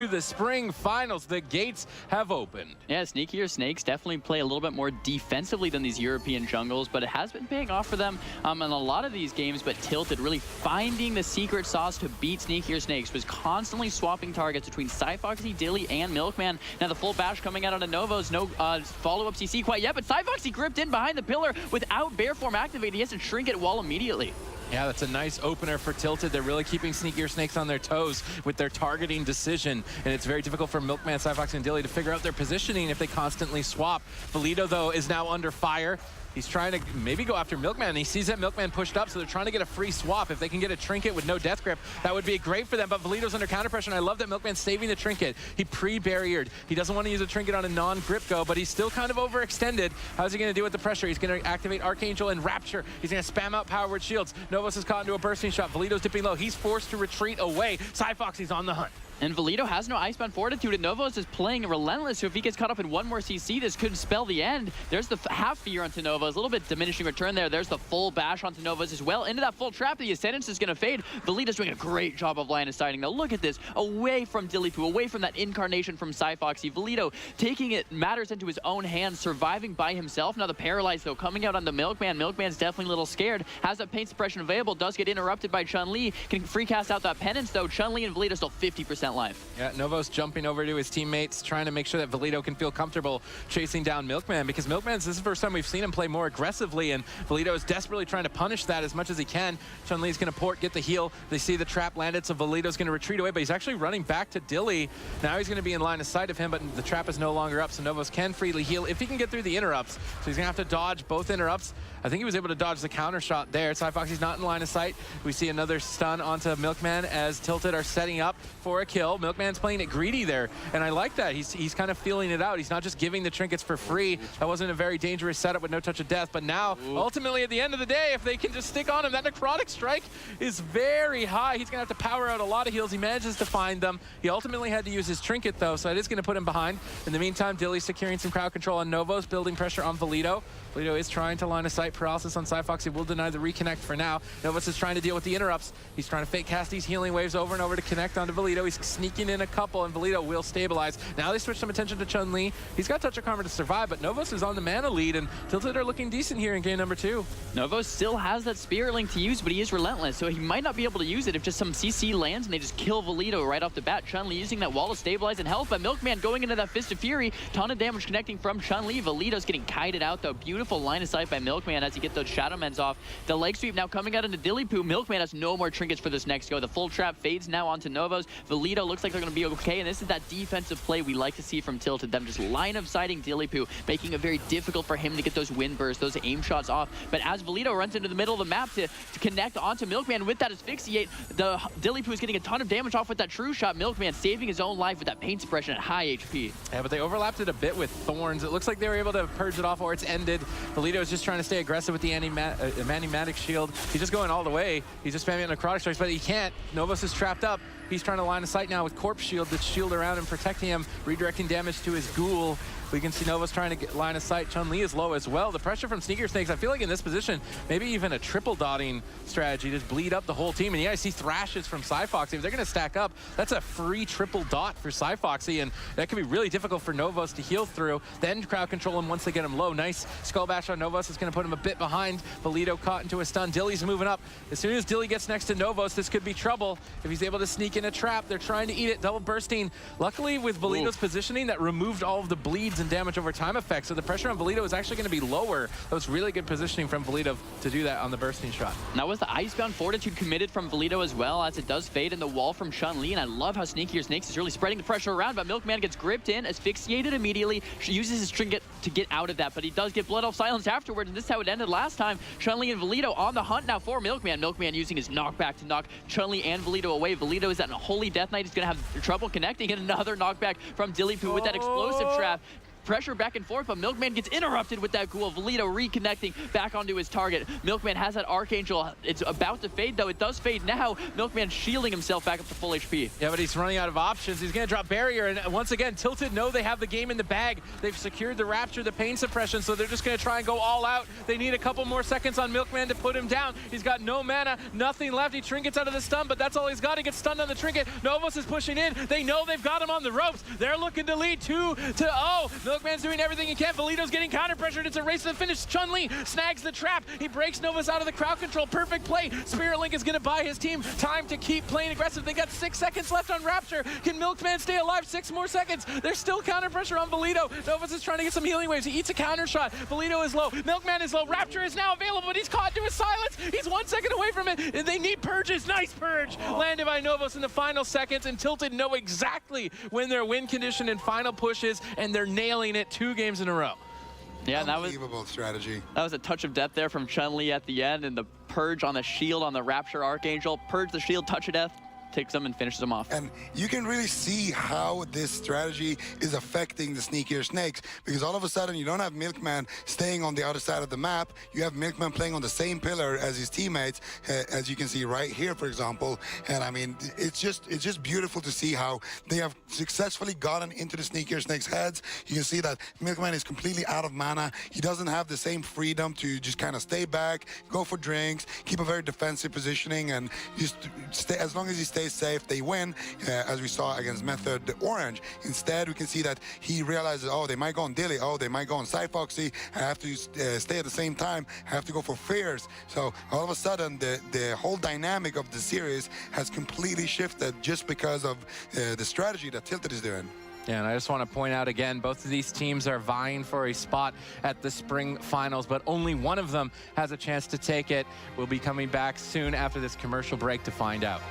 The spring finals, the gates have opened. Yeah, Sneakier Snakes definitely play a little bit more defensively than these European jungles, but it has been paying off for them in a lot of these games. But Tilted really finding the secret sauce to beat Sneakier Snakes, was constantly swapping targets between Cyfoxy, Dilly, and Milkman. Now the full bash coming out of Novos, no follow-up CC quite yet, but Cyfoxy gripped in behind the pillar without bear form activated. He has to shrink it wall immediately. Yeah, that's a nice opener for Tilted. They're really keeping Sneakier Snakes on their toes with their targeting decision, and it's very difficult for Milkman, Cyfoxy, and Dilly to figure out their positioning if they constantly swap. Valido, though, is now under fire. He's trying to maybe go after Milkman, and he sees that Milkman pushed up, so they're trying to get a free swap. If they can get a trinket with no death grip, that would be great for them, but Valido's under counter pressure, and I love that Milkman's saving the trinket. He pre-barriered. He doesn't want to use a trinket on a non-grip go, but he's still kind of overextended. How's he going to do with the pressure? He's going to activate Archangel and Rapture. He's going to spam out power word shields. Novos is caught into a bursting shot. Valido's dipping low. He's forced to retreat away. Cyfoxy's on the hunt. And Valido has no Icebound Fortitude, and Novos is playing relentless, so if he gets caught up in one more CC, this could spell the end. There's the half fear onto Novos, a little bit diminishing return there. There's the full bash onto Novos as well. Into that full trap, the Ascendance is going to fade. Valido's doing a great job of line of sighting. Now look at this, away from Dillypoo, away from that incarnation from Cyfoxy. Valido taking it matters into his own hands, surviving by himself. Now the Paralyze, though, coming out on the Milkman. Milkman's definitely a little scared. Has that paint suppression available, does get interrupted by Chun-Li. Can free cast out that Penance, though. Chun-Li and Valido still 50% life. Yeah, Novos jumping over to his teammates, trying to make sure that Valido can feel comfortable chasing down Milkman, because Milkman's, this is the first time we've seen him play more aggressively, and Valido is desperately trying to punish that as much as he can. Chun-Li's going to port, get the heal. They see the trap landed, so Valido's going to retreat away, but he's actually running back to Dilly. Now he's going to be in line of sight of him, but the trap is no longer up, so Novos can freely heal if he can get through the interrupts. So he's going to have to dodge both interrupts. I think he was able to dodge the counter shot there. Cyfoxy's not in line of sight. We see another stun onto Milkman as Tilted are setting up for a kill. Milkman's playing it greedy there, and I like that. He's kind of feeling it out. He's not just giving the trinkets for free. That wasn't a very dangerous setup with no touch of death, but now, ultimately, at the end of the day, if they can just stick on him, that necrotic strike is very high. He's going to have to power out a lot of heals. He manages to find them. He ultimately had to use his trinket, though, so it is going to put him behind. In the meantime, Dilly's securing some crowd control on Novos, building pressure on Valido. Valido is trying to line of sight. Paralysis on Cyfoxy will deny the reconnect for now. Novos is trying to deal with the interrupts. He's trying to fake cast these healing waves over and over to connect onto Valido. He's sneaking in a couple, and Valido will stabilize. Now they switch some attention to Chun-Li. He's got Touch of Karma to survive, but Novos is on the mana lead, and Tilted are looking decent here in game number 2. Novos still has that Spirit Link to use, but he is relentless, so he might not be able to use it if just some CC lands and they just kill Valido right off the bat. Chun-Li using that wall to stabilize and help, but Milkman going into that Fist of Fury. Ton of damage connecting from Chun-Li. Valido's getting kited out, though. Beautiful line of sight by Milkman as he gets those Shadow Mends off. The leg sweep now coming out into Dillypoo. Milkman has no more trinkets for this next go. The full trap fades now onto Novos. Valido looks like they're going to be okay, and this is that defensive play we like to see from Tilted. Them just line of sighting Dillypoo, making it very difficult for him to get those wind bursts, those aim shots off. But as Valido runs into the middle of the map to connect onto Milkman with that asphyxiate, the Dillypoo is getting a ton of damage off with that true shot. Milkman saving his own life with that paint suppression at high HP. Yeah, but they overlapped it a bit with Thorns. It looks like they were able to purge it off, or it's ended. Valido is just trying to stay aggressive with the Manimatic shield. He's just going all the way. He's just spamming necrotic strikes, but he can't. Novos is trapped up. He's trying to line of sight now with Corpse Shield that's shield around him, protecting him, redirecting damage to his ghoul. We can see Novos trying to get line of sight. Chun-Li is low as well. The pressure from Sneakier Snakes, I feel like in this position, maybe even a triple dotting strategy, just bleed up the whole team. And yeah, I see thrashes from Cyfoxy. If they're going to stack up, that's a free triple dot for Cyfoxy, and that could be really difficult for Novos to heal through. Then crowd control him once they get him low. Nice Skull Bash on Novos is going to put him a bit behind. Valido caught into a stun. Dilly's moving up. As soon as Dilly gets next to Novos, this could be trouble. If he's able to sneak in a trap, they're trying to eat it. Double bursting. Luckily, with Valido's positioning, that removed all of the bleeds and damage over time effects, so the pressure on Valido is actually going to be lower. That was really good positioning from Valido to do that on the bursting shot. Now was the Icebound Fortitude committed from Valido as well, as it does fade in the wall from Chun-Li, and I love how Sneakier Snakes is really spreading the pressure around, but Milkman gets gripped in, asphyxiated immediately, uses his trinket to get out of that, but he does get Blood Elf Silence afterwards, and this is how it ended last time. Chun-Li and Valido on the hunt now for Milkman. Milkman using his knockback to knock Chun-Li and Valido away. Valido is at a Holy Death Knight. He's going to have trouble connecting, and another knockback from Dillypoo with that explosive trap. pressure back and forth, but Milkman gets interrupted with that ghoul. Valido reconnecting back onto his target. Milkman has that Archangel. It's about to fade, though. It does fade now. Milkman shielding himself back up to full HP. Yeah, but he's running out of options. He's going to drop barrier, and once again, Tilted know they have the game in the bag. They've secured the Rapture, the pain suppression, so they're just going to try and go all out. They need a couple more seconds on Milkman to put him down. He's got no mana, nothing left. He trinkets out of the stun, but that's all he's got. He gets stunned on the trinket. Novos is pushing in. They know they've got him on the ropes. They're looking to lead 2-0. Milkman's doing everything he can. Valido's getting counter pressured. It's a race to the finish. Chun-Li snags the trap. He breaks Novos out of the crowd control. Perfect play. Spirit Link is going to buy his team time to keep playing aggressive. They got 6 seconds left on Rapture. Can Milkman stay alive 6 more seconds? There's still counter pressure on Valido. Novos is trying to get some healing waves. He eats a counter shot. Valido is low. Milkman is low. Rapture is now available, but he's caught into a silence. He's 1 second away from it. And they need purges. Nice purge. Landed by Novos in the final seconds, and Tilted know exactly when their win condition and final pushes, and they're nailing it 2 games in a row. Yeah, unbelievable strategy. That was a touch of depth there from Chun-Li at the end, and the purge on the shield on the Rapture Archangel. Purge the shield, touch of death, takes them and finishes them off. And you can really see how this strategy is affecting the Sneakier Snakes, because all of a sudden you don't have Milkman staying on the other side of the map. You have Milkman playing on the same pillar as his teammates, as you can see right here, for example. And I mean, it's just beautiful to see how they have successfully gotten into the Sneakier Snakes' heads. You can see that Milkman is completely out of mana. He doesn't have the same freedom to just kind of stay back, go for drinks, keep a very defensive positioning, and just stay. As long as he stays safe, they win, as we saw against Method Orange. Instead, we can see that he realizes, oh, they might go on Dilly, oh, they might go on Cyfoxy, I have to stay at the same time, I have to go for Fears. So all of a sudden, the whole dynamic of the series has completely shifted just because of the strategy that Tilted is doing. Yeah, and I just want to point out again, both of these teams are vying for a spot at the spring finals, but only one of them has a chance to take it. We'll be coming back soon after this commercial break to find out.